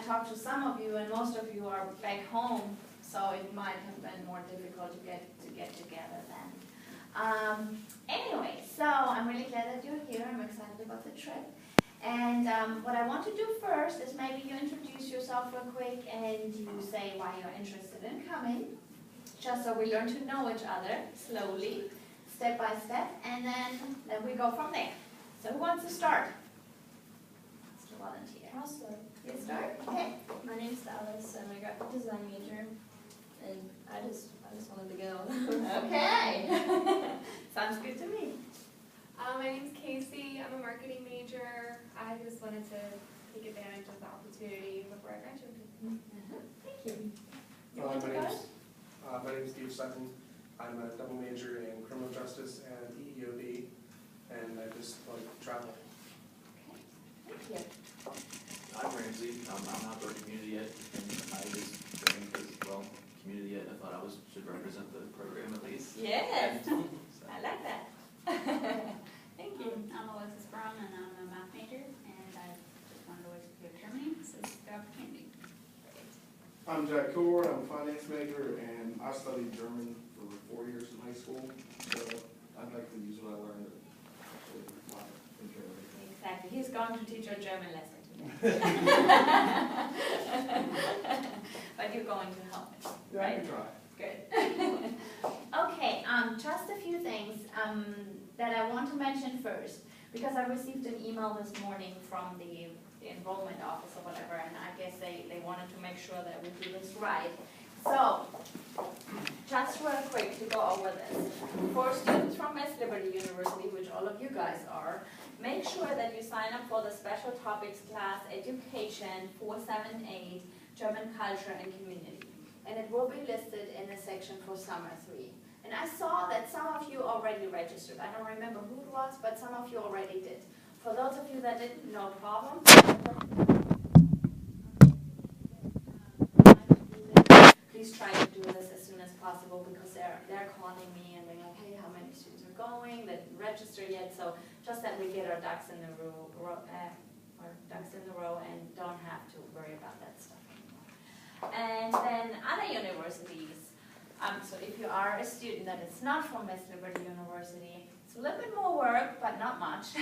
talked to some of you, and most of you are back home, so it might have been more difficult to get together then. Anyway, so I'm really glad that you're here. I'm excited about the trip. And what I want to do first is maybe you introduce yourself real quick and you say why you're interested in coming, just so we learn to know each other slowly, step by step, and then we go from there. So who wants to start? Let's volunteer. I'll start. You start? Okay. My name's Alice. I'm a graphic design major, and I just wanted to go. Okay. Sounds good to me. My name's Casey. I'm a marketing major. I just wanted to take advantage of the opportunity before I graduated. Thank you. My name's Steve Sutton. I'm a double major in criminal justice and EEOB, and I just like to travel. Okay. Thank you. I'm Ramsey. I'm not for community ed, and I just joined because, well, community ed, I thought should represent the program at least. Yes. So, I like that. Thank you. I'm Alexis Braun, and I'm a math major, and I just wanted to go to Germany, so it's the opportunity. I'm Jack Core. I'm a finance major, and I studied German for 4 years in high school, so I'd like to use what I learned in Germany. Exactly. He's going to teach a German lesson today. But you're going to help it, Yeah, I right? can try. Good. Okay, just a few things that I want to mention first, because I received an email this morning from the enrollment office or whatever, and I guess they wanted to make sure that we do this right. So, just real quick to go over this. For students from West Liberty University, which all of you guys are, make sure that you sign up for the special topics class, Education 478, German Culture and Community. And it will be listed in the section for Summer 3. And I saw that some of you already registered. I don't remember who it was, but some of you already did. For those of you that didn't, no problem. Please try to do this as soon as possible, because they're calling me and they're like, hey, how many students are going? They didn't register yet, so just that we get our ducks in the row and don't have to worry about that stuff anymore. And then other universities. So if you are a student that is not from West Liberty University, it's a little bit more work, but not much.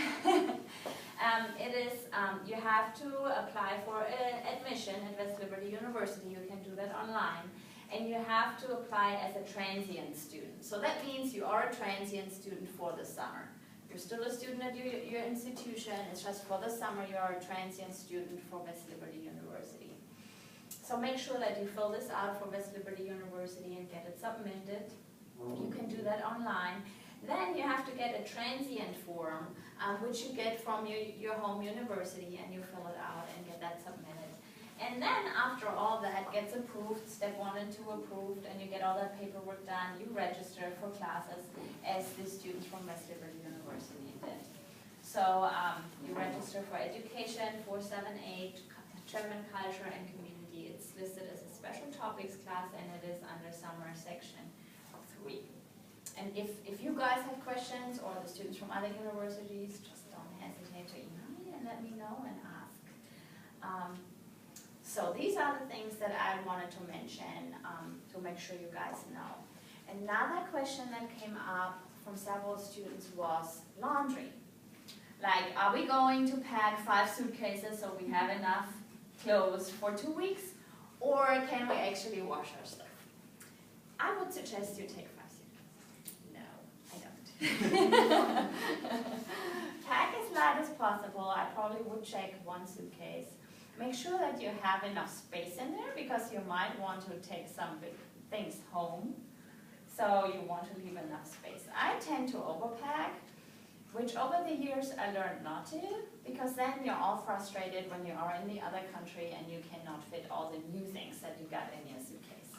You have to apply for admission at West Liberty University. You can do that online. And you have to apply as a transient student. So that means you are a transient student for the summer. You're still a student at your institution. It's just for the summer you are a transient student for West Liberty University. So make sure that you fill this out for West Liberty University and get it submitted. You can do that online. Then you have to get a transient form, which you get from your home university, and you fill it out and get that submitted. And then after all that gets approved, step 1 and 2 approved, and you get all that paperwork done, you register for classes as the students from West Liberty University did. So you register for Education 478, German Culture and Community. It's listed as a special topics class, and it is under Summer section 3. And if you guys have questions, or the students from other universities, just don't hesitate to email me and let me know and ask. So these are the things that I wanted to mention to make sure you guys know. Another question that came up from several students was laundry. Like, are we going to pack 5 suitcases so we have enough clothes for 2 weeks? Or can we actually wash our stuff? I would suggest you take 5 suitcases. No, I don't. Pack as light as possible. I probably would check 1 suitcase. Make sure that you have enough space in there, because you might want to take some big things home. So you want to leave enough space. I tend to overpack, which over the years I learned not to, because then you're all frustrated when you are in the other country and you cannot fit all the new things that you got in your suitcase.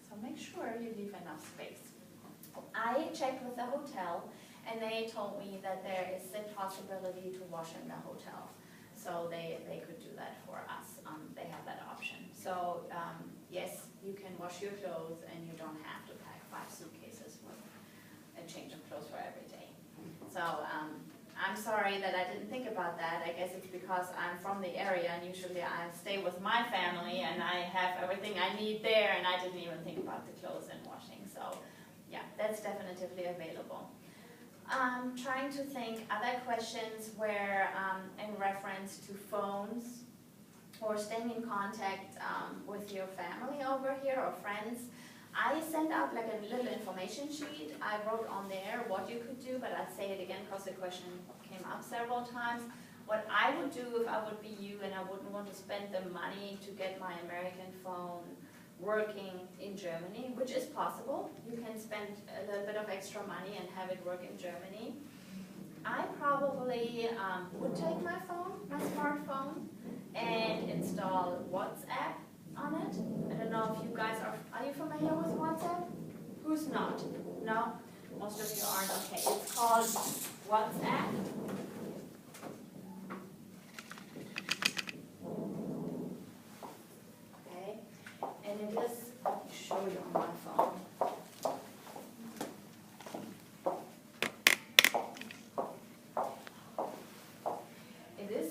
So make sure you leave enough space. I checked with the hotel, and they told me that there is the possibility to wash in the hotel. So they could do that for us. They have that option. So yes, you can wash your clothes, and you don't have to pack 5 suitcases with a change of clothes for every day. So I'm sorry that I didn't think about that. I guess it's because I'm from the area and usually I stay with my family and I have everything I need there and I didn't even think about the clothes and washing. So yeah, that's definitely available. Trying to think, other questions were in reference to phones or staying in contact with your family over here or friends. I sent out like a little information sheet. I wrote on there what you could do, but I'd say it again because the question came up several times. What I would do if I would be you and I wouldn't want to spend the money to get my American phone working in Germany, which is possible. You can spend a little bit of extra money and have it work in Germany. I probably would take my phone, my smartphone, and install WhatsApp on it. I don't know if you guys are you familiar with WhatsApp? Who's not? No? Most of you aren't. Okay, it's called WhatsApp. Okay, and it is, let me show you on my phone. It is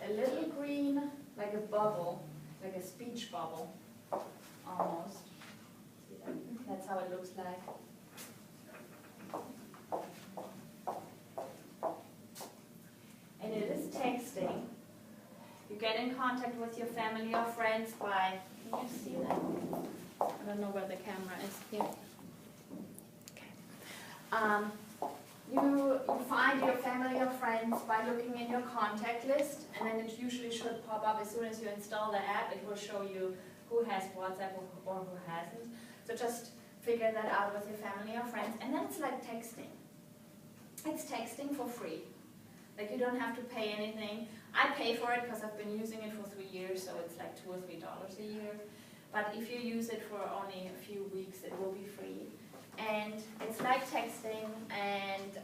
a little green, like a bubble, like a speech bubble, almost. See that? That's how it looks like. And it is texting. You get in contact with your family or friends by, can you see that? I don't know where the camera is here. Okay. You find your family or friends by looking in your contact list, and then it usually should pop up as soon as you install the app. It will show you who has WhatsApp or who hasn't. So just figure that out with your family or friends. And then it's like texting. It's texting for free. Like you don't have to pay anything. I pay for it because I've been using it for 3 years, so it's like $2 or $3 a year. But if you use it for only a few weeks, it will be free. And it's like texting, and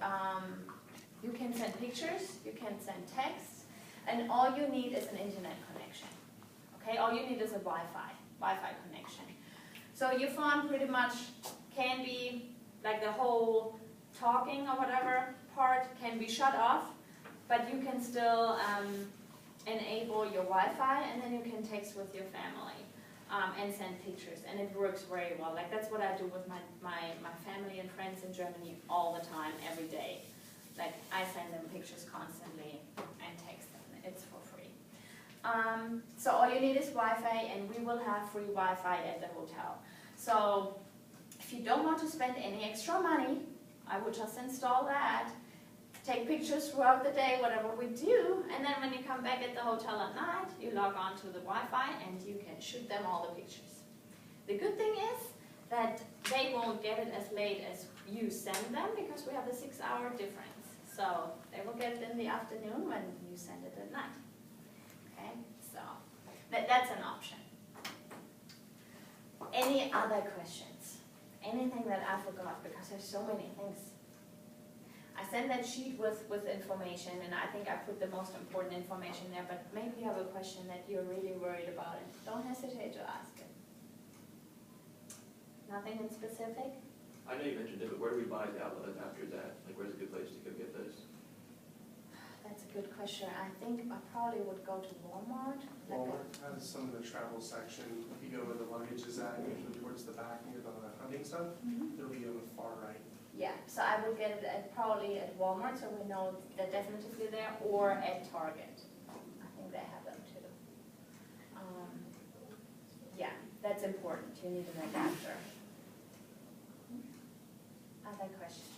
you can send pictures, you can send texts, and all you need is an internet connection. Okay, all you need is a Wi-Fi connection. So your phone pretty much can be, like the whole talking or whatever part can be shut off, but you can still enable your Wi-Fi, and then you can text with your family. And send pictures, and it works very well. Like that's what I do with my family and friends in Germany all the time, every day. Like I send them pictures constantly and text them. It's for free. So all you need is Wi-Fi, and we will have free Wi-Fi at the hotel. So if you don't want to spend any extra money, I would just install that. Take pictures throughout the day, whatever we do, and then when you come back at the hotel at night, you log on to the Wi-Fi and you can shoot them all the pictures. The good thing is that they won't get it as late as you send them because we have a 6-hour difference. So they will get it in the afternoon when you send it at night. Okay, so that's an option. Any other questions? Anything that I forgot, because there's so many things. I sent that sheet with information, and I think I put the most important information there, but maybe you have a question that you're really worried about, and don't hesitate to ask it. Nothing in specific? I know you mentioned it, but where do we buy the outlet after that? Like, where's a good place to go get those? That's a good question. I think I probably would go to Walmart. Walmart has some of the travel section. If you go where the luggage is at, usually towards the back near the hunting stuff, it'll be on the far right. Yeah, so I would get it probably at Walmart, so we know they're definitely there, or at Target. I think they have them too. Yeah, that's important. You need an adapter. Other questions?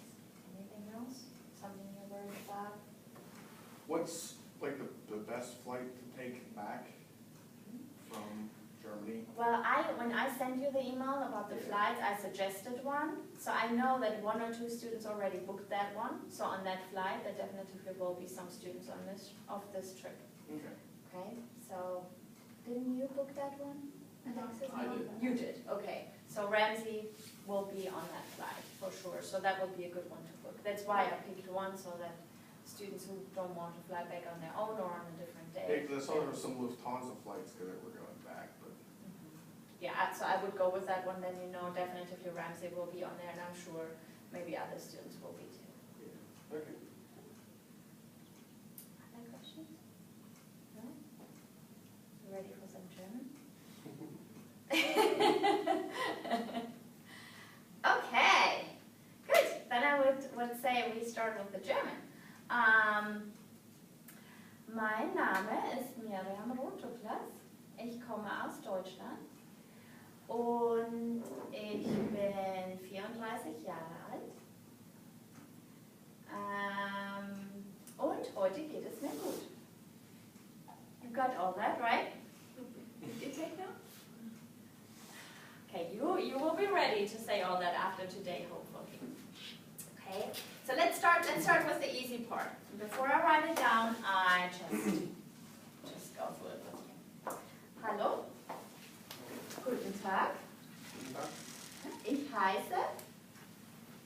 Anything else? Something you're worried about? What's like the best flight to take back from Germany? Well, when I sent you the email about the flights, I suggested one. So I know that 1 or 2 students already booked that one. So on that flight, there definitely will be some students on this trip. Okay. Okay, so didn't you book that one? Alexis? I did. You did, okay. So Ramsey will be on that flight for sure. So that will be a good one to book. That's why I picked one, so that students who don't want to fly back on their own or on a different day. Yeah, 'cause I saw there were some Lufthansa flights that were going back, but. Yeah, so I would go with that one, then you know definitely Ramsey will be on there, and I'm sure maybe other students will be too. Yeah. Okay. ready for some German? Okay, good. Then I would say we start with the German. Mein Name ist Miriam Rothuklas. Ich komme aus Deutschland und ich bin 34 Jahre alt. Und heute geht es mir gut. You got all that, right? Did you take notes? Okay, you will be ready to say all that after today, hopefully. Okay, so let's start with the easy part. Before I write it down, I just go through it with you. Hallo, guten Tag. Ich heiße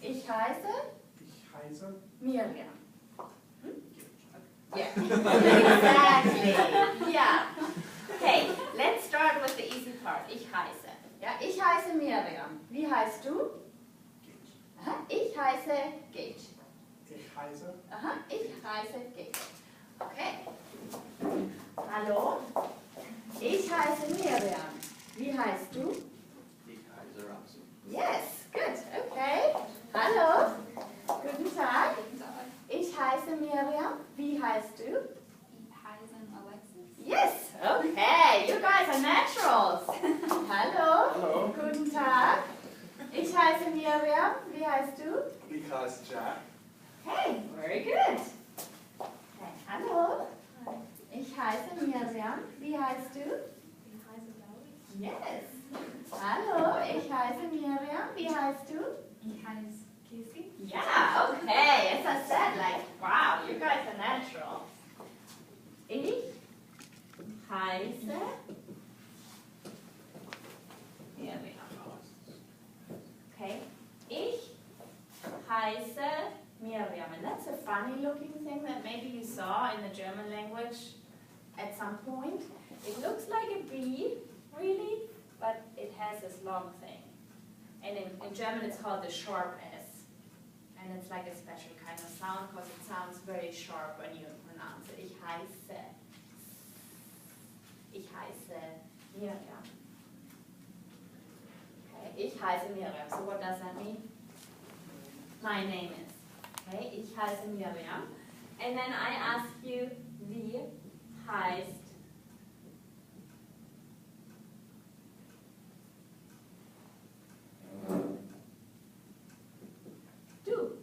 Ich heiße Miriam. Yeah, exactly. Yeah. Okay, let's start with the easy part. Ich heiße. Ja, ich heiße Miriam. Wie heißt du? Aha, ich heiße Gage. Ich heiße Aha, ich heiße Gage. Okay. Hallo, ich heiße Miriam. Wie heißt du? Ich heiße Ramsey. Yes, good. Okay. Hallo, guten Tag. Guten Tag. Ich heiße Miriam. Wie heißt du? Ich heiße Alexis. Yes, okay, you guys are naturals. Hallo, Hallo. guten Tag. Ich heiße Miriam. Wie heißt du? Ich heiße Jack. Hey, very good. Okay, hallo. Ich heiße Miriam. Wie heißt du? Ich heiße Laura. Yes. Hallo, ich heiße Miriam. Wie heißt du? Ich heiße Casey. Yeah, okay. As I said, like, wow, you guys are natural. Ich heiße Miriam. Okay. Ich heiße Miriam. And that's a funny looking thing that maybe you saw in the German language at some point. It looks like a B, really, but it has this long thing. And in German it's called the sharp S. And it's like a special kind of sound because it sounds very sharp when you pronounce it. Ich heiße Miriam. Okay, ich heiße Miriam. So what does that mean? My name is. Okay, ich heiße Miriam. And then I ask you, wie heißt du?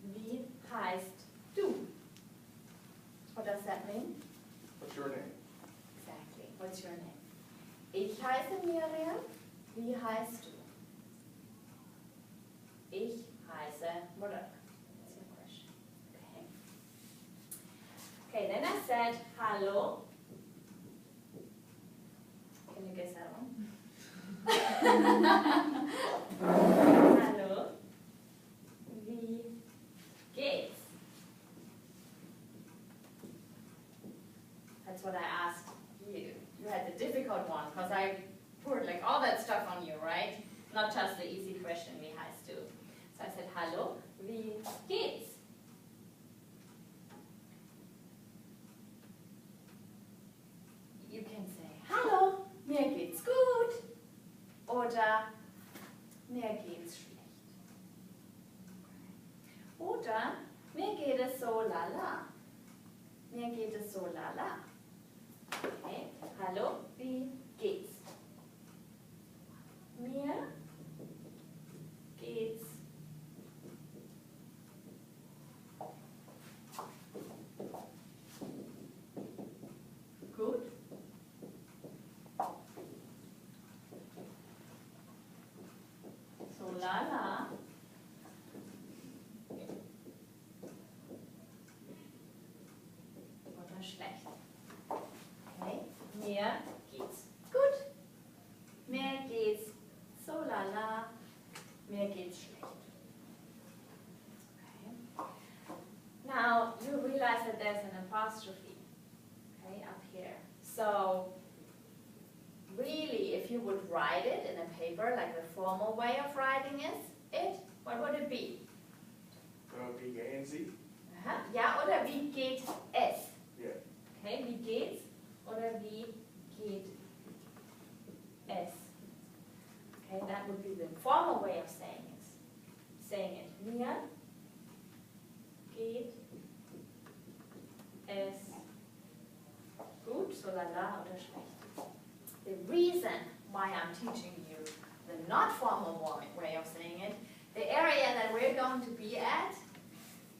Wie heißt du? What does that mean? What's your name? Exactly. What's your name? Ich heiße Miriam. Wie heißt du? Ich heiße Monica. That's your question. Okay. Okay, then I said hello. Can you guess that one? Hallo. Wie geht's? That's what I asked you. You had the difficult one because I poured like all that stuff on you, right? Not just the easy question, wie heißt du? So I said, hallo, wie geht's? You can say, hallo, mir geht's gut. Oder, mir geht's schlecht. Oder, mir geht es so lala. Mir geht es so lala. Okay, hallo, wie geht's? Mir geht's gut. So lala. Oder schlecht. Okay, mir geht's gut. Mir geht's so lala. Mir geht's schlecht. Okay. Now you realize that there's an apostrophe, okay, up here. So really, if you would write it in a paper, like the formal way of writing it, what would it be? Wie gehen Sie? Aha. Ja, oder wie geht es? Yeah. Okay, wie geht's oder gut, so lala oder schlecht. The reason why I'm teaching you the not formal way of saying it, the area that we're going to be at,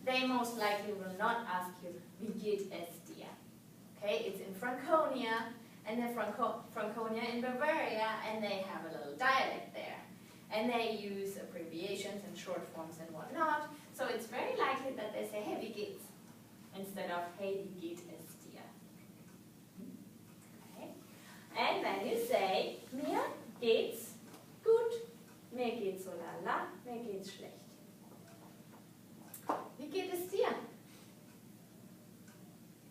they most likely will not ask you, wie geht es dir? Okay, it's in Franconia, and they're Franconia in Bavaria, and they have a little dialect there. And they use abbreviations and short forms and whatnot, so it's very likely that they say, hey, wie geht's? Instead of, hey, wie geht es dir? Okay. And then you say, mir geht's gut, mir geht's so lala, mir geht's schlecht. Wie geht es dir?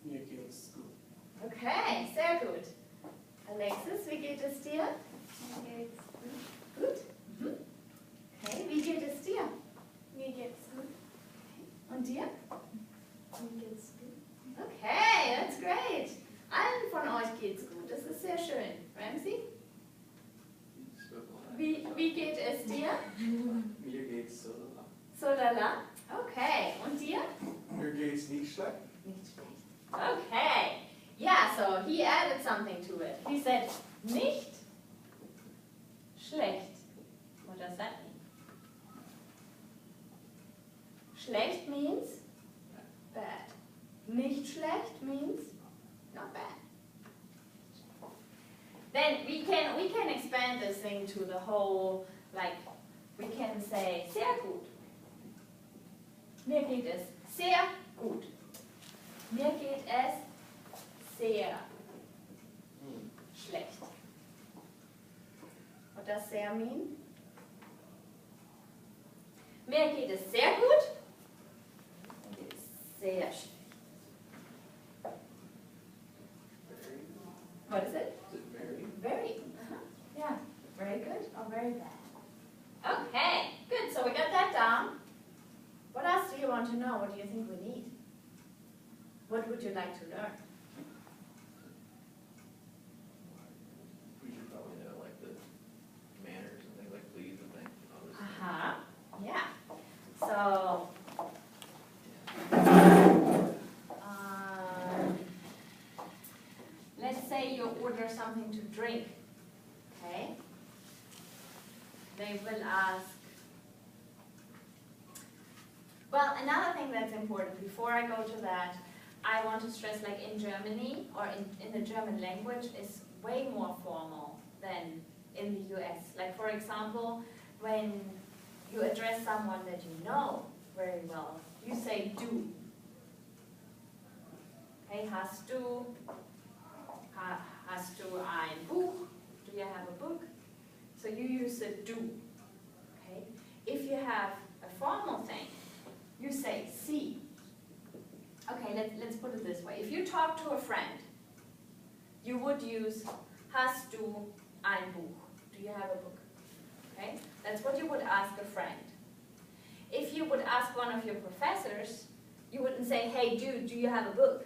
Mir geht's gut. Okay, sehr gut. Alexis, wie geht es dir? Mir geht's gut. Gut. Mhm. Okay, wie geht es dir? Mir geht's gut. Und dir? Mir geht's gut. Okay, that's great. Allen von euch geht's gut. Das ist sehr schön. Ramsey, wie geht es dir? Mir geht's so. So lala. Okay, und dir? Mir geht's nicht schlecht. Nicht schlecht. Okay. Yeah, so he added something to it. He said, nicht schlecht. What does that mean? Schlecht means bad. Nicht schlecht means not bad. Then we can expand this thing to the whole, like, we can say sehr gut. Mir geht es sehr gut. Mir geht es sehr schlecht. What does sehr mean? Mir geht es sehr gut. Mir geht es sehr schlecht. What is it? Is it very? Very. Yeah. Very good or very bad. Okay. Good. So we got that down. What else do you want to know? What do you think we need? What would you like to learn? We should probably know like the manners and things like please and things. And all this. Uh-huh. Yeah. So, let's say you order something to drink, okay? They will ask, well, another thing that's important, before I go to that, I want to stress, like in Germany, or in the German language, is way more formal than in the US. Like for example, when you address someone that you know very well, you say du. Okay, hast du ein Buch? Do you have a book? So you use the du. Okay? If you have a formal thing, you say sie. Okay, let's put it this way. If you talk to a friend, you would use hast du ein Buch? Do you have a book? Okay? That's what you would ask a friend. If you would ask one of your professors, you wouldn't say, hey, do you have a book?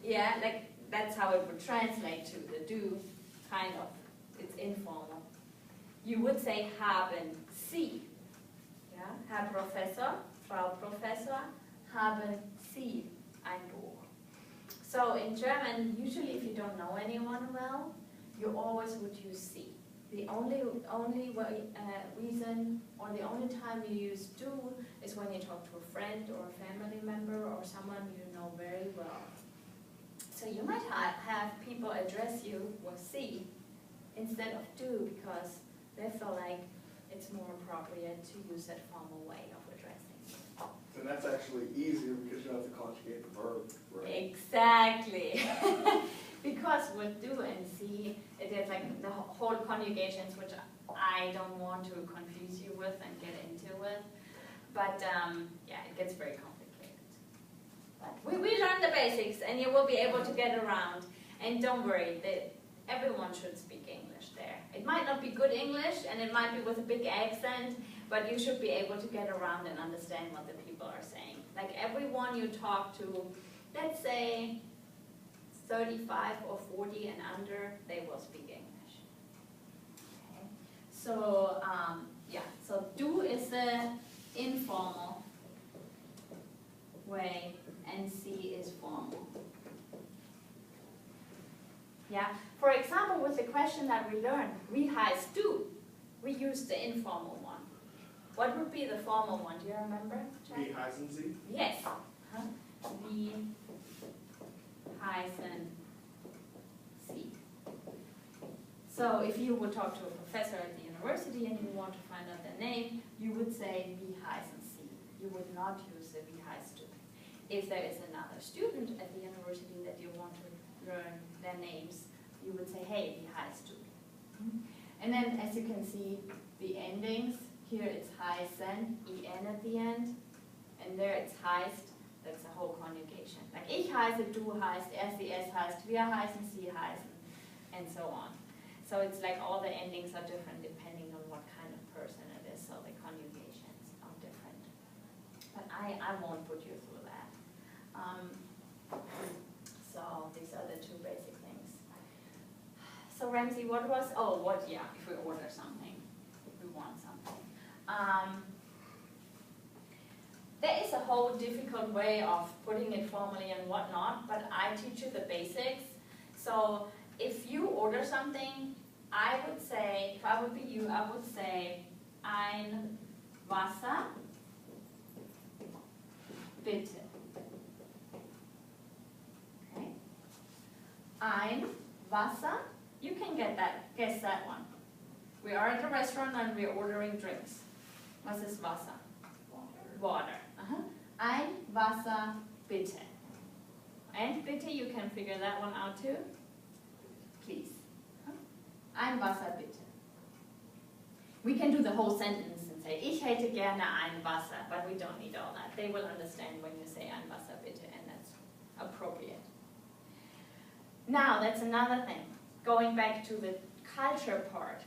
Yeah, like that's how it would translate to the do, kind of. It's informal. You would say haben Sie. Yeah, Herr Professor, Frau Professor, haben Sie ein Buch? So in German, usually if you don't know anyone well, you always would use Sie. The only reason, or the only time you use do is when you talk to a friend or a family member or someone you know very well. So you might have people address you with Sie instead of do because they feel like it's more appropriate to use that formal way of addressing. And that's actually easier because you don't have to conjugate the verb, right? Exactly. Because with do and see, it is like the whole conjugations, which I don't want to confuse you with and get into with. But yeah, it gets very complicated. But we learn the basics and you will be able to get around. And don't worry, that everyone should speak English there. It might not be good English and it might be with a big accent, but you should be able to get around and understand what the people are saying. Like everyone you talk to, let's say 35 or 40 and under, they will speak English. Okay. So yeah, so do is the informal way and see is formal. Yeah, for example, with the question that we learned, wie heißt du? We used the informal one. What would be the formal one? Do you remember? Jack? Wie heißen Sie? Yes. Wie heißen Sie? So if you would talk to a professor at the university and you want to find out their name, you would say wie heißen Sie. You would not use the wie heißt du. If there is another student at the university that you want to learn their names, you would say, hey, wie heißt du? And then as you can see, the endings, here it's heißen, en at the end, and there it's heißt, that's a whole conjugation. Like ich heiße, du heißt, er, sie, es heißt, wir heißen, sie heißen, and so on. So it's like all the endings are different depending on what kind of person it is, so the conjugations are different. But I won't put you through that. So these are the two basic things. So Ramsey, what was, if we order something, if we want something. There is a whole difficult way of putting it formally and whatnot, but I teach you the basics. So if you order something, I would say, if I would be you, I would say, ein Wasser, bitte. Okay. Ein Wasser, you can guess that one. We are at a restaurant and we're ordering drinks. Was ist Wasser? Water. Ein Wasser, bitte. And bitte, you can figure that one out too. Please. Ein Wasser, bitte. We can do the whole sentence and say, ich hätte gerne ein Wasser, but we don't need all that. They will understand when you say ein Wasser, bitte, and that's appropriate. Now, that's another thing. Going back to the culture part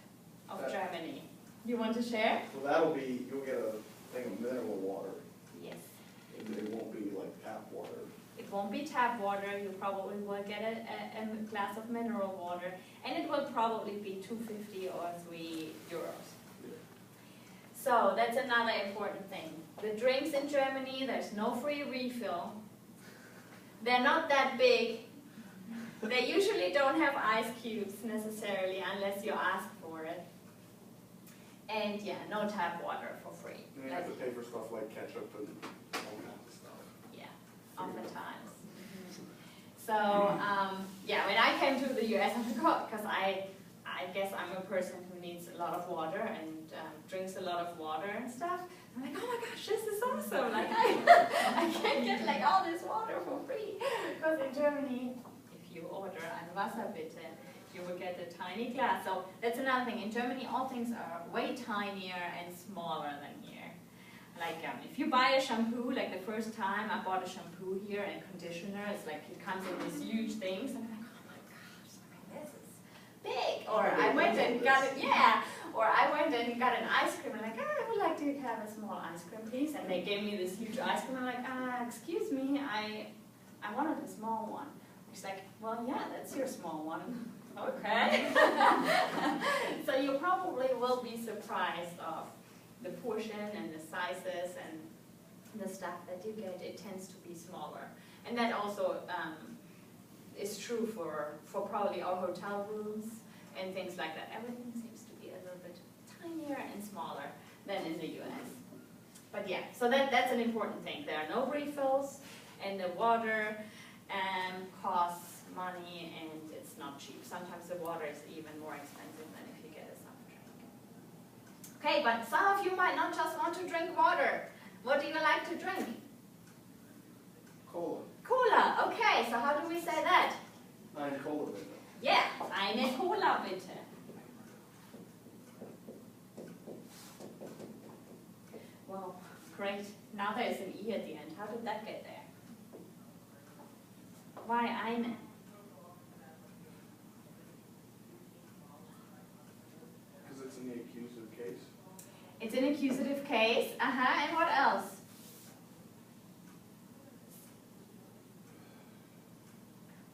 of Germany. You want to share? Well, that'll be, you'll get a thing of mineral water. Yes. It won't be like tap water. It won't be tap water, you probably will get a glass of mineral water, and it will probably be 2.50 or €3. So that's another important thing. The drinks in Germany, there's no free refill. They're not that big. They usually don't have ice cubes necessarily unless you ask for it. And yeah, no tap water for free. And you have to pay for stuff like ketchup and all kinds of stuff. Yeah, oftentimes. So, yeah, when I came to the US, I forgot, because I guess I'm a person who needs a lot of water and drinks a lot of water and stuff. I'm like, oh my gosh, this is awesome. Like, I can get like all this water for free. Because in Germany, if you order ein Wasser bitte, you will get a tiny glass. So that's another thing. In Germany, all things are way tinier and smaller than here. Like if you buy a shampoo, like the first time I bought a shampoo here and conditioner, it's like it comes in these huge things. I'm like, oh my gosh, this is big. Or I went and got it, yeah. Or I went and got an ice cream. I'm like, I would like to have a small ice cream, please. And they gave me this huge ice cream. I'm like, excuse me, I wanted a small one. She's like, well, yeah, that's your small one. Okay. So you probably will be surprised of the portion and the sizes and the stuff that you get. It tends to be smaller. And that also is true for probably our hotel rooms and things like that. Everything seems to be a little bit tinier and smaller than in the US. But yeah, so that's an important thing. There are no refills, and the water costs money, and it's not cheap. Sometimes the water is even more expensive than if you get a soft drink. Okay, but some of you might not just want to drink water. What do you like to drink? Cola. Cola. Okay, so how do we say that? Ein Cola bitte. Yeah, eine Cola bitte. Well, great. Now there's an E at the end. How did that get there? Why eine? Because it's in the accusative case. It's an accusative case. And what else?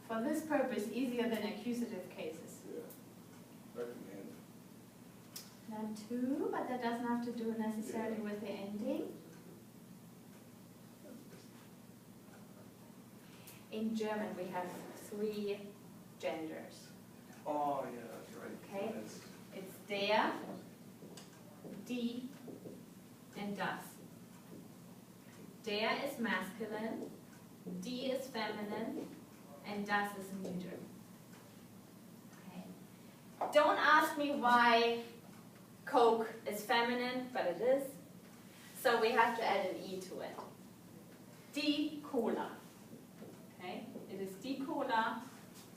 For this purpose, easier than accusative cases. Yeah. Recommend. That too, but that doesn't have to do necessarily with the ending. In German, we have 3 genders. der, die, and das. Der is masculine, die is feminine, and das is neuter. Okay. Don't ask me why Coke is feminine, but it is. So we have to add an E to it. Die Cola. Okay, it is die Cola.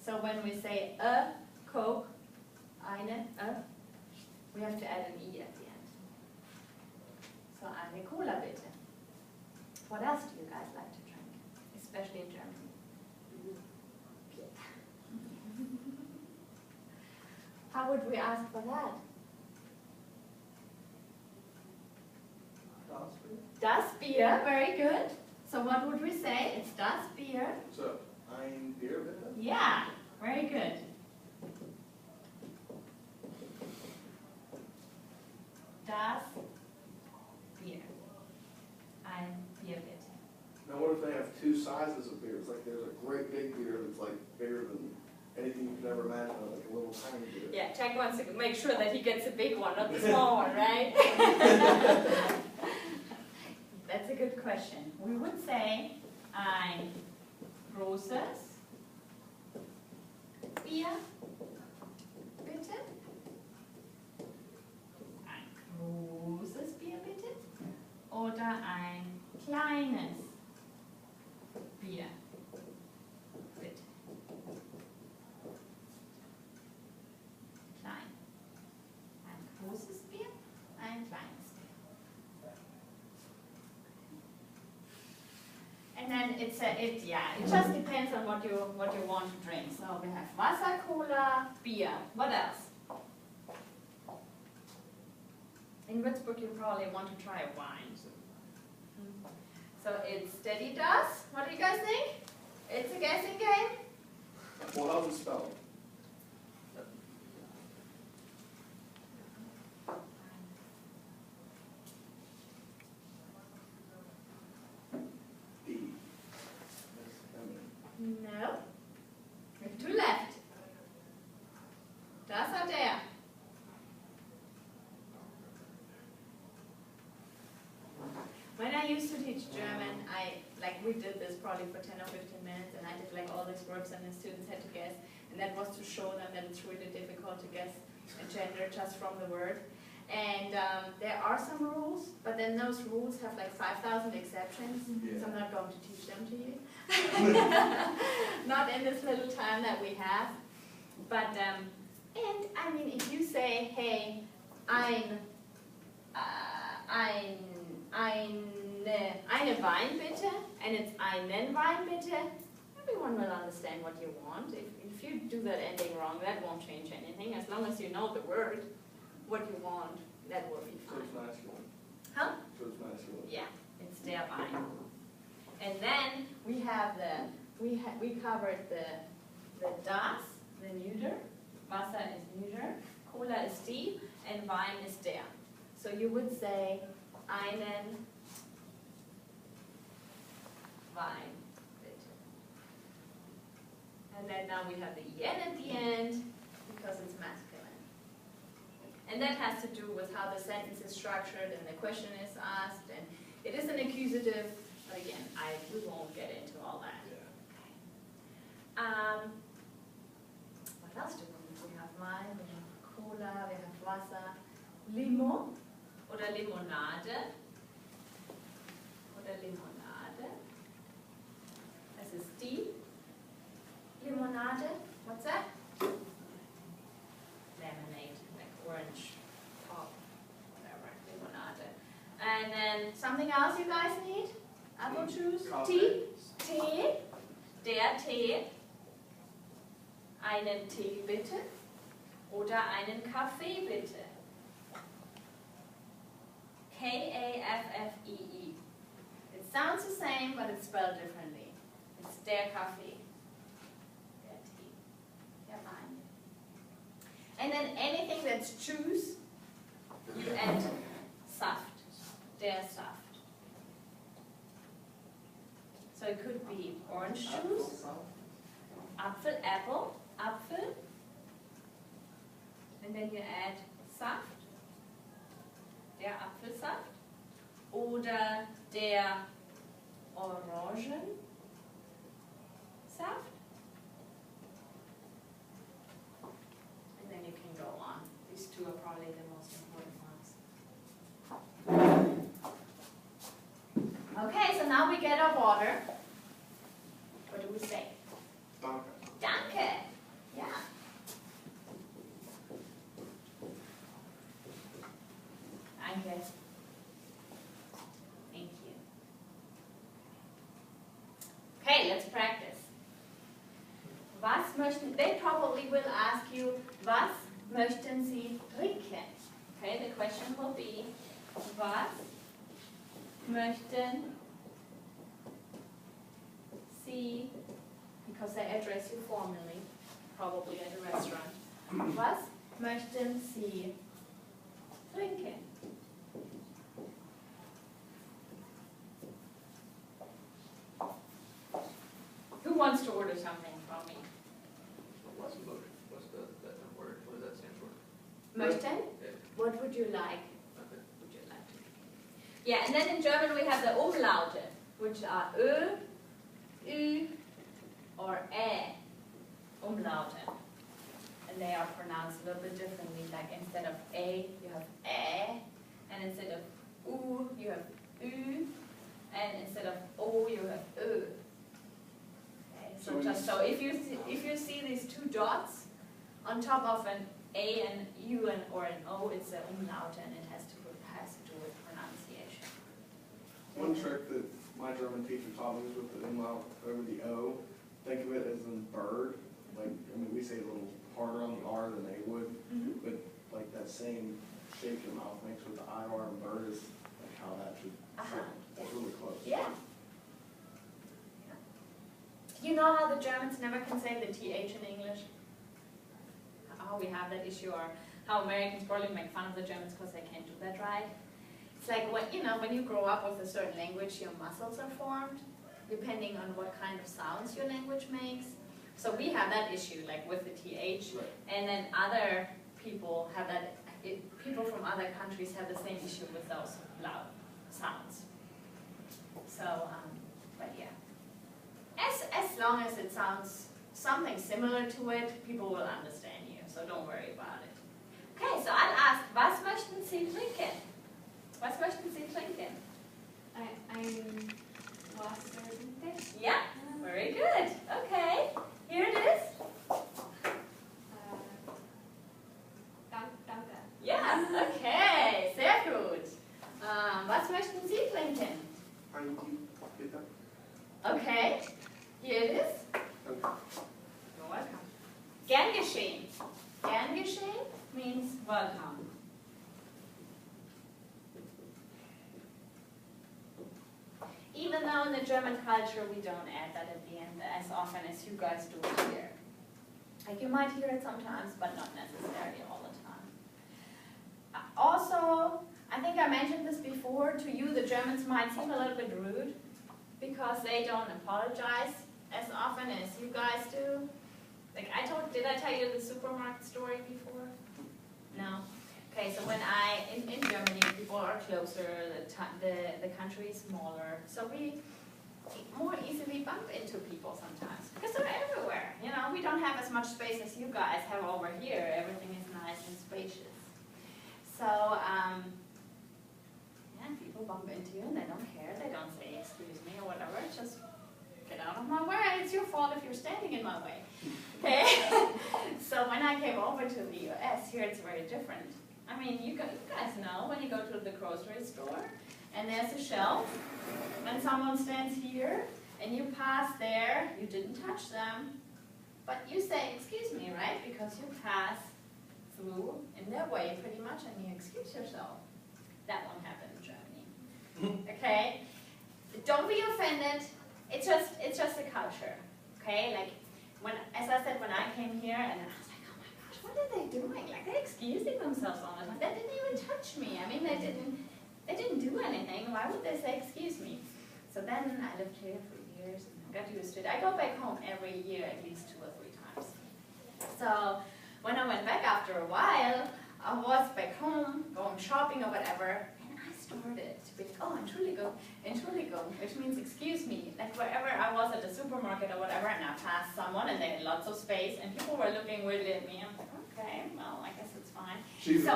So when we say a Coke, eine, we have to add an E at the end. So eine Cola bitte. What else do you guys like to drink, especially in Germany? How would we ask for that? Das Bier, very good. So what would we say? It's das Bier. So, ein Bier bitte? Yeah, very good. Das Bier. Ein Bier bitte. Now what if they have two sizes of beers? Like there's a great big beer that's like bigger than anything you could ever imagine, or like a little tiny beer. Yeah, Jack wants to make sure that he gets a big one, not the small one, right? That's a good question. We would say ein großes Bier, bitte. Ein großes Bier, bitte. Oder ein kleines Bier, bitte. Klein. Ein großes Bier, ein kleines Bier. And then it just depends on what you want to drink. So we have Wasser, Cola, beer. What else? In Würzburg you probably want to try a wine. So it's Steady Das. What do you guys think? It's a guessing game. Well, how's it spelled? D. That's feminine. No. We have two left. Das or der? When I used to teach German, we did this probably for 10 or 15 minutes, and I did like all these groups, and the students had to guess, and that was to show them that it's really difficult to guess a gender just from the word. And there are some rules, but then those rules have like 5,000 exceptions, so I'm not going to teach them to you. Not in this little time that we have. But, and I mean, if you say, hey, eine Wein bitte, and it's einen Wein bitte, everyone will understand what you want. If you do that ending wrong, that won't change anything. As long as you know the word, what you want, that will be So fine. it's masculine. Huh? So it's masculine. Yeah, it's der Wein. And then we have we covered the das, the neuter, Wasser is neuter, Cola is die, and Wein is der. So you would say einen Wein, bitte. And then now we have the en at the end because it's masculine. And that has to do with how the sentence is structured and the question is asked, and it is an accusative, but again, we won't get into all that. Yeah. What else do we have? Wein, we have Cola, we have Wasser, Limo oder Limonade. Oder Limonade. Das ist die Limonade. What's that? Lemonade, like orange pop, whatever, limonade. And then something else you guys need? Apple juice? Tea? Tee? Der Tee. Einen Tee bitte. Oder einen Kaffee bitte. Kaffee. It sounds the same, but it's spelled differently. It's der Kaffee. Der Tee. Der Wein. And then anything that's juice, you add Saft. Der Saft. So it could be orange juice, apple, and then you add Saft, der Apfelsaft oder der Orangensaft? And then you can go on. These two are probably the most important ones. Okay, so now we get our water. What do we say? Danke. Danke. Yeah. Danke. Thank you. Okay, let's practice. Was möchten, they probably will ask you, was möchten Sie trinken? Okay, the question will be, was möchten Sie, because they address you formally, probably at a restaurant. Was möchten Sie trinken? Who wants to order something from me? What's the motion? What's that word? What does that stand for? Möchten? Yeah. What would you like? Okay. Would you like to? Yeah, and then in German we have the Umlaute, which are Ö, Ü, or Ä. Umlaute. And they are pronounced a little bit differently. Like instead of A, you have Ä, and instead of U, you have Ü, and instead of O, you have Ö. Okay, so just so if you see these two dots on top of an A and U and or an O, it's an umlaut, and it has to do with pronunciation. One trick that my German teacher taught me was with the umlaut over the O. Think of it as in bird. Like, I mean, we say it a little harder on the R than they would, but like that same shape your mouth makes with the IR and bird is like how that should sound. That's really close. Yeah. You know how the Germans never can say the TH in English? How we have that issue, or how Americans probably make fun of the Germans because they can't do that right. It's like when you grow up with a certain language, your muscles are formed, depending on what kind of sounds your language makes. So we have that issue, like with the TH, Right. and then other people have that, people from other countries have the same issue with those loud sounds. So, but yeah. As long as it sounds something similar to it, people will understand you, so don't worry about it. Okay, so I'll ask, was möchten Sie trinken? Was möchten Sie trinken? Ein Wasser, bitte. Yeah, very good. Okay, here it is. Danke. Yeah, okay, sehr gut. Was möchten Sie trinken? Ein Tief, bitte. Okay, here it is. Danke. You're welcome. Gern geschehen. Gern geschehen means welcome. Even though in the German culture we don't add that at the end as often as you guys do it here. Like you might hear it sometimes, but not necessarily all the time. Also, I think I mentioned this before, to you the Germans might seem a little bit rude because they don't apologize as often as you guys do. Like did I tell you the supermarket story before? No? Okay, so when in Germany, people are closer, the country is smaller, so we more easily bump into people sometimes, because they're everywhere, you know, we don't have as much space as you guys have over here, everything is nice and spacious. So, yeah, people bump into you and they don't care, they don't say excuse me or whatever, just get out of my way, it's your fault if you're standing in my way. Okay, so when I came over to the US, here it's very different. I mean, you guys know when you go to the grocery store and there's a shelf and someone stands here and you pass there, you didn't touch them, but you say, excuse me, right? Because you pass through in their way pretty much and you excuse yourself. That won't happen in Germany. Okay? Don't be offended. It's just a culture. Okay? Like as I said, when I came here and I was like, oh my gosh, what are they doing? Like they're excusing themselves all the time. They didn't even touch me. I mean, they didn't do anything. Why would they say excuse me? So then I lived here for years and I got used to it. I go back home every year at least 2 or 3 times. So when I went back after a while, I was back home, going shopping or whatever, and I started to be like, oh, Entschuldigung, which means excuse me. Like wherever I was at the supermarket or whatever, and I passed someone and they had lots of space, and people were looking weirdly at me. I'm like, okay, well, I guess it's fine. So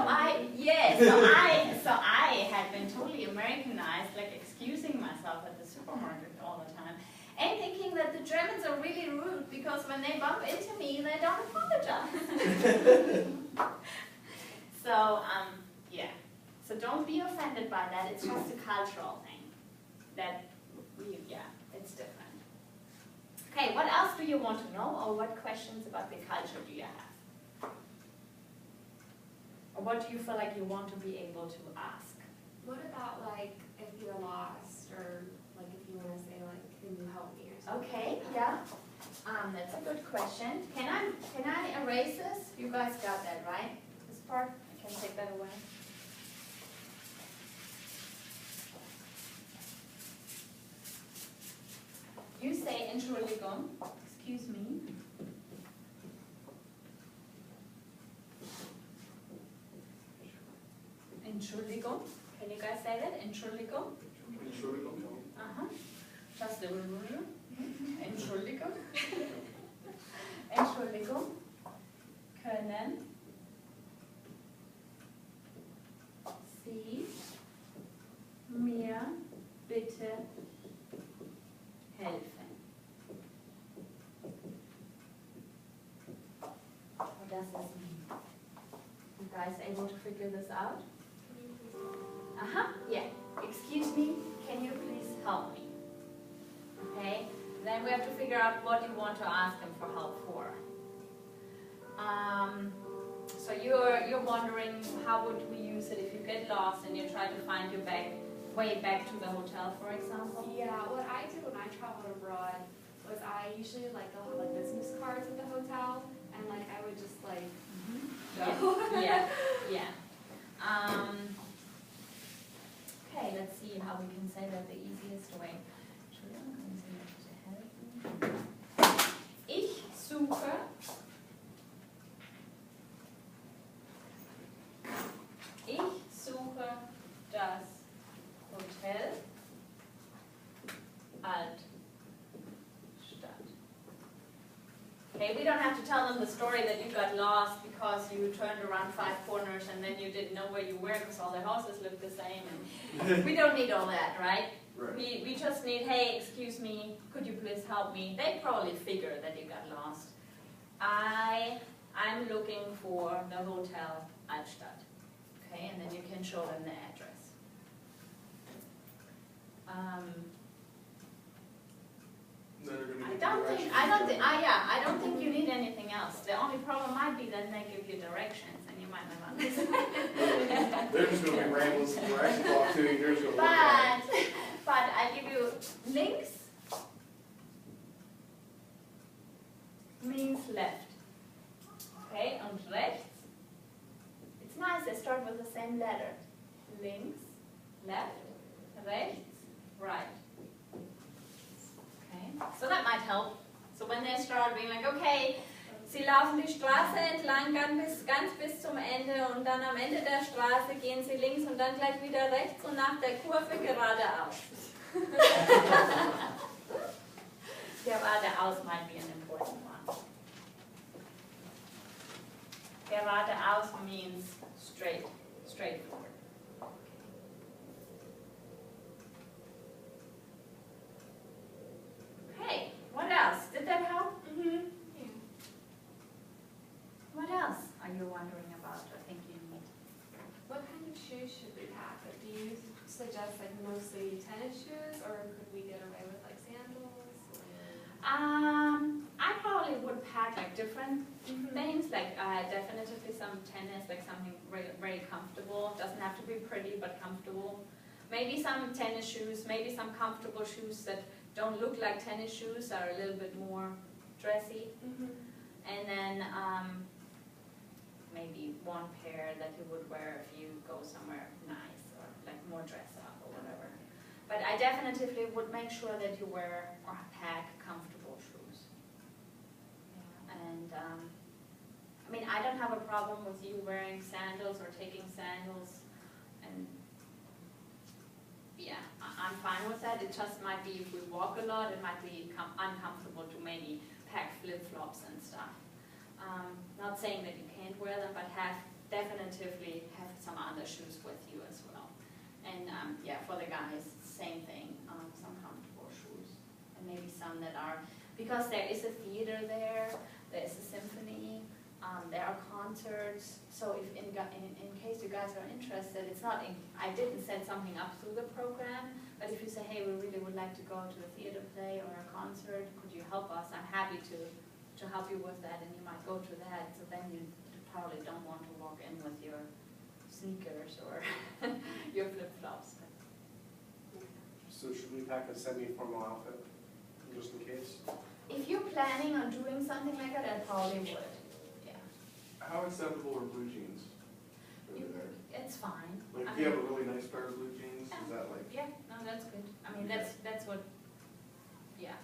I had been totally Americanized, like excusing myself at the supermarket all the time. And thinking that the Germans are really rude because when they bump into me, they don't apologize. So, yeah. So don't be offended by that. It's just a cultural thing. It's different. Okay, what else do you want to know, or what questions about the culture do you have? Or what do you feel like you want to be able to ask? What about like if you're lost, or like if you want to say like, can you help me or something? Okay, yeah. That's a good question. Can I erase this? You guys got that, right? This part? I can take that away. You say Entschuldigung. Excuse me. Entschuldigung. Can you guys say that? Entschuldigung. Uh-huh. Just a little. Entschuldigung. Entschuldigung. Können Sie mir bitte helfen? What does this mean? You guys able to figure this out? Uh-huh, yeah. Excuse me, can you please help me? Okay, then we have to figure out what you want to ask him for help for. So you're wondering how would we use it if you get lost and you try to find your way back to the hotel, for example? Yeah, what I do when I traveled abroad was I usually like they'll have like business cards at the hotel, and like I would just like go. Yeah. Okay, let's see how we can say that the easiest way. Ich suche das Hotel Altstadt. Okay, we don't have to tell them the story that you got lost because you turned around 5 corners and then you didn't know where you were because all the houses looked the same. And we don't need all that, right? Right. We just need, hey, excuse me, could you please help me? They probably figure that you got lost. I'm looking for the Hotel Altstadt. Okay, and then you can show them the address. I don't think you need anything else. The only problem might be that they give you directions and you might not understand. They're just going to be rambling some directions off to you. You're just going to look at it. But I give you links means left. Okay, and rechts. It's nice, they start with the same letter. Links, left, rechts, right. Okay, so that might help. So when they start being like, okay, Sie laufen die Straße entlang ganz bis zum Ende und dann am Ende der Straße gehen Sie links und dann gleich wieder rechts und nach der Kurve geradeaus. Geradeaus might be an important one. Geradeaus means straightforward. Okay, what else? Did that help? Mm-hmm. Yeah. What else are you wondering about or think you need? What kind of shoes should we pack? Like, do you suggest like mostly tennis shoes, or could we get away with like sandals? I probably would pack like different things, like definitely some tennis, like something very comfortable. Doesn't have to be pretty, but comfortable. Maybe some tennis shoes, maybe some comfortable shoes that don't look like tennis shoes, are a little bit more dressy. And then maybe one pair that you would wear if you go somewhere nice or like more dress up or whatever. But I definitely would make sure that you wear or pack comfortable shoes. Yeah. And I mean, I don't have have a problem with you wearing sandals or taking sandals, and yeah, I'm fine with that. It just might be if we walk a lot, it might be uncomfortable to maybe pack flip-flops and stuff. Not saying that you can't wear them, but definitively have some other shoes with you as well. And yeah, for the guys, same thing, some comfortable shoes. And maybe some that are, because there is a theater there is a symphony, there are concerts. So if in case you guys are interested, it's not, I didn't set something up through the program, but if you say, hey, we really would like to go to a theater play or a concert, could you help us? I'm happy to help you with that, and you might go to that, so then you probably don't want to walk in with your sneakers or your flip-flops. So should we pack a semi-formal outfit, just in case? If you're planning on doing something like that, I probably would, yeah. How acceptable are blue jeans over there? It's fine. Like, I if you have mean, a really nice pair of blue jeans, is that like? yeah, no, that's good. I mean, that's what, yeah.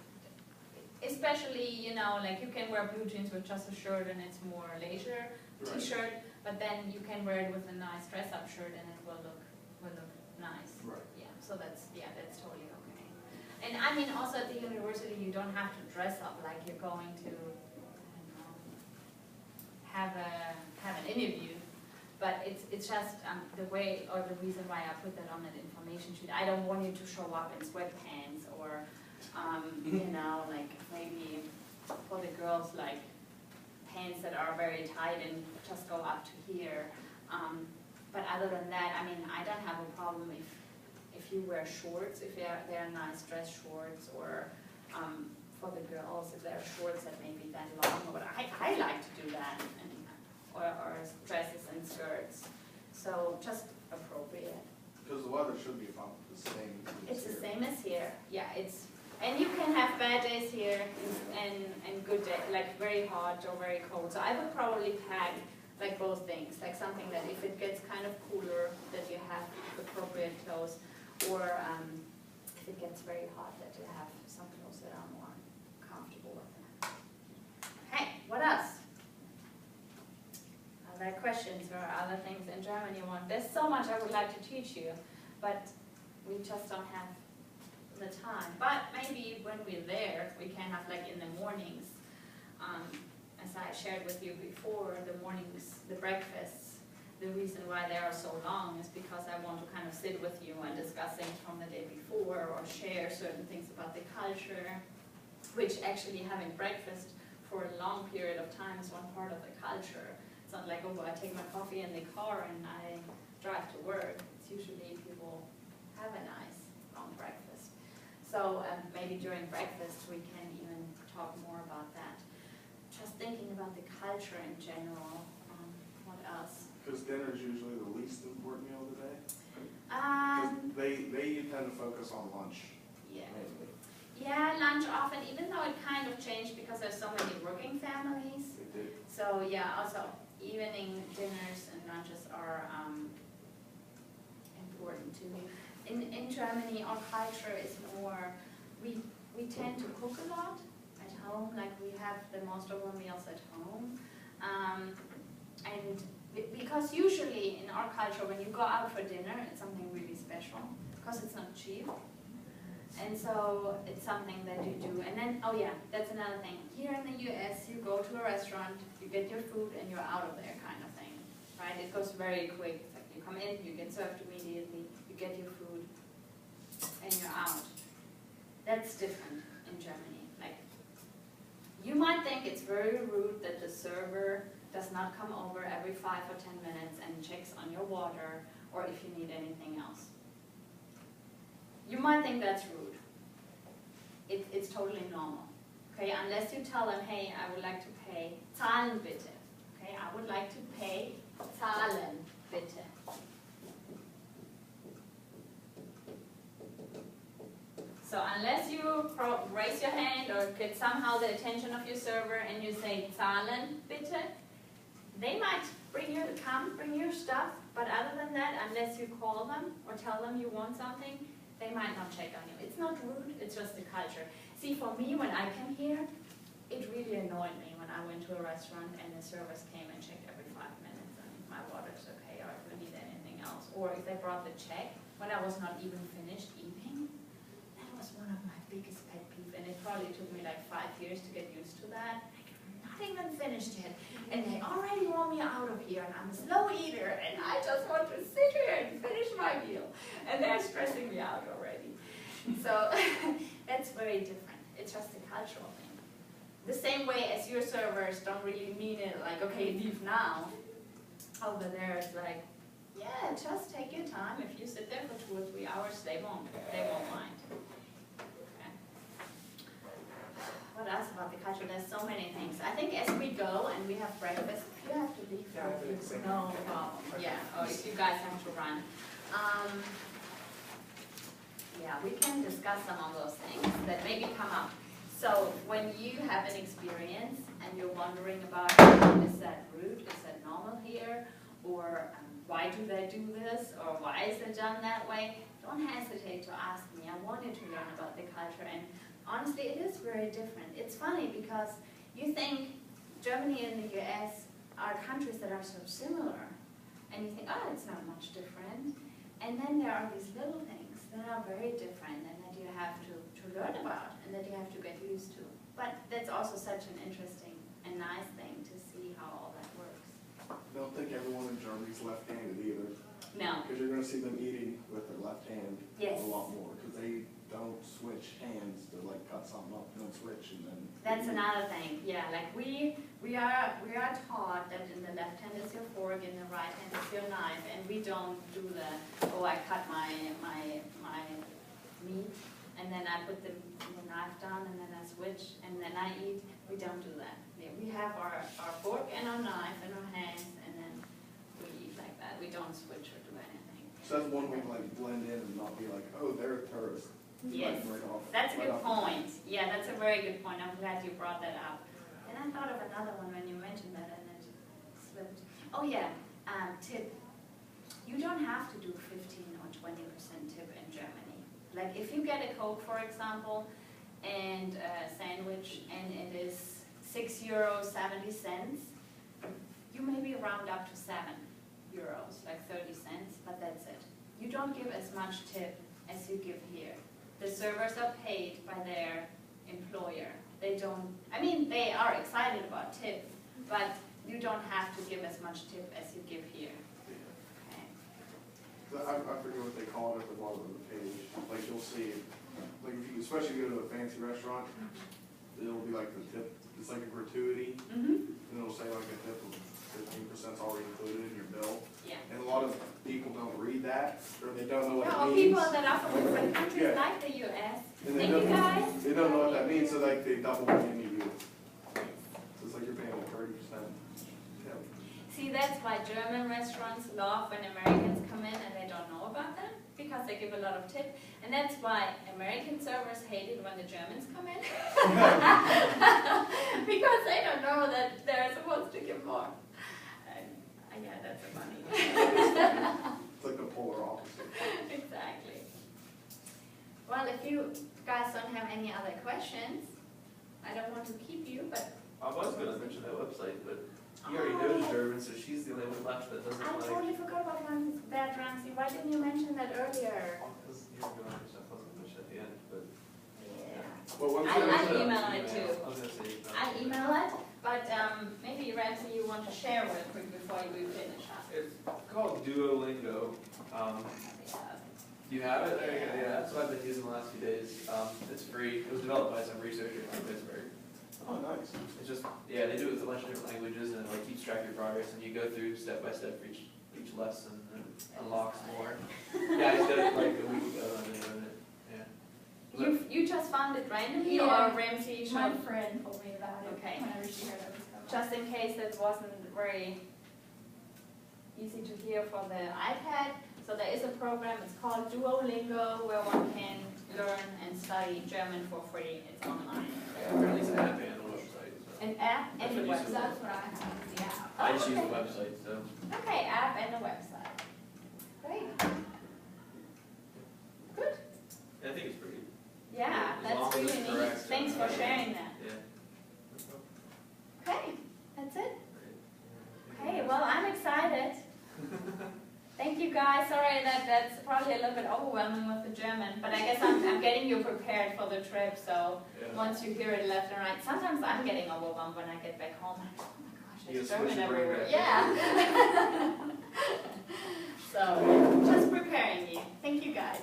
Especially, you know, like you can wear blue jeans with just a shirt and it's more leisure Right. t-shirt, but then you can wear it with a nice dress-up shirt and it will look nice. Right. Yeah, so that's totally okay. And I mean, also at the university, you don't have to dress up like you're going to, I don't know, have an interview. But it's just the way, or the reason why I put that on that information sheet. I don't want you to show up in sweatpants or, you know, like maybe for the girls, like pants that are very tight and just go up to here. But other than that, I mean, I don't have a problem if you wear shorts, if they're nice dress shorts, or for the girls, if there are shorts that may be that long, or what. I like to do that. Or dresses and skirts, so just appropriate. Because the weather should be about the same. as It's the here. same as here, yeah, and you can have bad days here and good days, like very hot or very cold, so I would probably pack like both things, like something that if it gets kind of cooler, that you have appropriate clothes, or if it gets very hot, that you have some clothes that are more comfortable with it. Okay, what else? Other questions or other things in German you want? There's so much I would like to teach you, but we just don't have the time. But maybe when we're there, we can have like in the mornings, as I shared with you before, the mornings, the breakfasts, the reason why they are so long is because I want to kind of sit with you and discuss things from the day before or share certain things about the culture, which actually having breakfast for a long period of time is one part of the culture. It's not like, oh, I take my coffee in the car and I drive to work. It's usually people have a nice long breakfast. So maybe during breakfast we can even talk more about that. Just thinking about the culture in general. What else? Because dinner is usually the least important meal of the day. Um, Because they tend to focus on lunch yeah. mainly. Yeah, lunch often, even though it kind of changed because there's so many working families. They do. So yeah, also evening dinners and lunches are important to me. In Germany, our culture is more, we tend to cook a lot at home, like we have the most of our meals at home. And because usually in our culture, when you go out for dinner, it's something really special, because it's not cheap. And so it's something that you do. And then, oh yeah, that's another thing. Here in the US, you go to a restaurant, you get your food, and you're out of there kind of thing, right? It goes very quick. It's like you come in, you get served immediately, you get your food, and you're out. That's different in Germany. Like, you might think it's very rude that the server does not come over every 5 or 10 minutes and checks on your water, or if you need anything else. You might think that's rude. It's totally normal, okay? Unless you tell them, hey, I would like to pay, zahlen bitte, okay? I would like to pay, zahlen bitte. So unless you raise your hand or get somehow the attention of your server and you say, zahlen bitte, they might bring your stuff, but other than that, unless you call them or tell them you want something, they might not check on you. It's not rude, it's just the culture. See, for me, when I came here, it really annoyed me when I went to a restaurant and the servers came and checked every 5 or if they brought the check when I was not even finished eating. That was one of my biggest pet peeves, and it probably took me like 5 years to get used to that. Like, I'm not even finished yet, and they already want me out of here, and I'm a slow eater, and I just want to sit here and finish my meal, and they're stressing me out already. So that's very different. It's just a cultural thing. The same way as your servers don't really mean it like, okay, leave now. Over there it's like, yeah, just take your time. If you sit there for 2 or 3 hours, they won't mind. Okay. What else about the culture? There's so many things. I think as we go and we have breakfast, if you have to leave, Yeah, I think so. no problem. Yeah, or if you guys have to run. Yeah, we can discuss some of those things that maybe come up. So when you have an experience and you're wondering about, is that rude, is that normal here, or why do they do this, or why is it done that way, don't hesitate to ask me. I wanted to learn about the culture, and honestly, it is very different. It's funny because you think Germany and the US are countries that are so similar, and you think, oh, it's not much different, and then there are these little things that are very different and that you have to learn about and that you have to get used to. But that's also such an interesting and nice thing to see how all that works. Don't think everyone in Germany's left-handed either, No. because you're gonna see them eating with their left hand Yes. a lot more, because they don't switch hands to like cut something up, don't switch and then. That's another thing, yeah, like we are taught that in the left hand is your fork, in the right hand is your knife, and we don't do the, oh, I cut my meat, and then I put the knife down, and then I switch, and then I eat. We don't do that. Yeah, we have our fork and our knife in our hands, and then we eat like that. We don't switch or do anything. So that's one way to like blend in and not be like, oh, they're a tourist. Yes, Like, right off- that's a right good off the bat. point. Yeah, that's a very good point. I'm glad you brought that up. And I thought of another one when you mentioned that, and it slipped. Oh yeah, tip. You don't have to do 15 or 20% tip in Germany. Like if you get a Coke, for example, and a sandwich, and it is €6.70, you maybe round up to €7, like 30 cents, but that's it. You don't give as much tip as you give here. The servers are paid by their employer. They don't, I mean, they are excited about tip, but you don't have to give as much tip as you give here. Okay. I forget what they call it at the bottom of the page, like you'll see, like if you, especially go to a fancy restaurant, it'll be like the tip, it's like a gratuity, Mm-hmm. and it'll say like a tip of 15% already included in your bill. Yeah. And a lot of people don't read that, or they don't know what There are it means. people that are from different countries Yeah. like the US. And they Thank you don't, guys. they don't know what that means, so like they double whammy you. So it's like you're paying like 30%. Yeah. See, that's why German restaurants love when Americans come in and they don't know about them, because they give a lot of tip. And that's why American servers hate it when the Germans come in. Because they don't know that they're supposed to give more. And, yeah, that's funny. It's like the polar opposite. Exactly. Well, if you guys don't have any other questions, I don't want to keep you, but I was gonna mention that website, but he already knows German, so she's the only one left that doesn't I like. totally forgot about Bad Ramsey. Why didn't you mention that earlier? Because you were going to stuff, I was gonna mention at the end, but. Yeah. Well, one I'll thing, email it too. I was gonna say. I'll email it, but maybe Ramsey, you want to share real quick before we finish up. It's called Duolingo. Do you have it? There you go. Yeah, that's what I've been using the last few days. It's free. It was developed by some researchers from Pittsburgh. oh, nice. It's just, yeah, they do it with a bunch of different languages, and it like keeps track of your progress, and you go through step by step for each lesson, and it unlocks more. Yeah, I just did it like a week ago, and I've been doing it. Yeah. You just found it randomly, Yeah. or Ramsey My showed? friend told me about it Okay. whenever she heard it was coming. Just in case it wasn't very easy to hear for the iPad. So there is a program, it's called Duolingo, where one can learn and study German for free. It's online. Or at least an app and a website. So. An app and a That's what you website. That's what I have, the app. I just use the Okay. website, so. Okay, app and a website. Great. Good. Yeah, I think it's pretty. Yeah, As long that's as it's really neat. correct, Thanks for sharing that. Yeah. Okay, that's it. Great. Okay, well, I'm excited. Thank you guys. Sorry that's probably a little bit overwhelming with the German, but I guess I'm getting you prepared for the trip. So Yeah. once you hear it left and right, sometimes I'm getting overwhelmed when I get back home. I'm like, oh my gosh, You there's gotta switch German your brain everywhere. back. Yeah. So just preparing you. Thank you guys.